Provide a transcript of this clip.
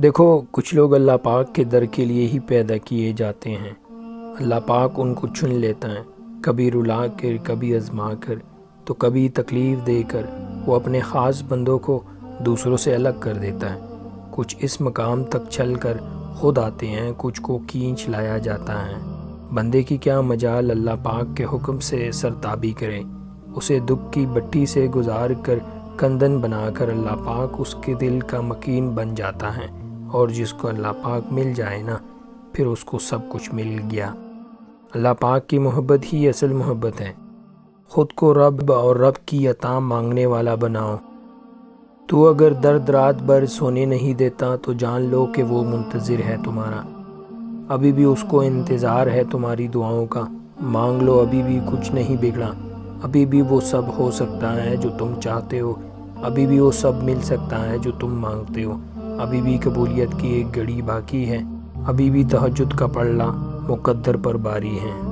دیکھو کچھ لوگ اللہ پاک کے در کے لیے ہی پیدا کیے جاتے ہیں۔ اللہ پاک ان کو چن لیتا ہے، کبھی رلا کر، کبھی آزما کر، تو کبھی تکلیف دے کر۔ وہ اپنے خاص بندوں کو دوسروں سے الگ کر دیتا ہے۔ کچھ اس مقام تک چل کر خود آتے ہیں، کچھ کو کھینچ لایا جاتا ہے۔ بندے کی کیا مجال اللہ پاک کے حکم سے سرتابی کرے، اسے دکھ کی بٹی سے گزار کر کندن بنا کر اللہ پاک اس کے دل کا مکین بن جاتا ہے، اور جس کو اللہ پاک مل جائے نا، پھر اس کو سب کچھ مل گیا۔ اللہ پاک کی محبت ہی اصل محبت ہے۔ خود کو رب اور رب کی عطا مانگنے والا بناؤ۔ تو اگر درد رات بھر سونے نہیں دیتا تو جان لو کہ وہ منتظر ہے تمہارا۔ ابھی بھی اس کو انتظار ہے تمہاری دعاؤں کا۔ مانگ لو، ابھی بھی کچھ نہیں بگڑا۔ ابھی بھی وہ سب ہو سکتا ہے جو تم چاہتے ہو۔ ابھی بھی وہ سب مل سکتا ہے جو تم مانگتے ہو۔ ابھی بھی قبولیت کی ایک گھڑی باقی ہے۔ ابھی بھی تہجد کا پڑھنا مقدر پر باری ہے۔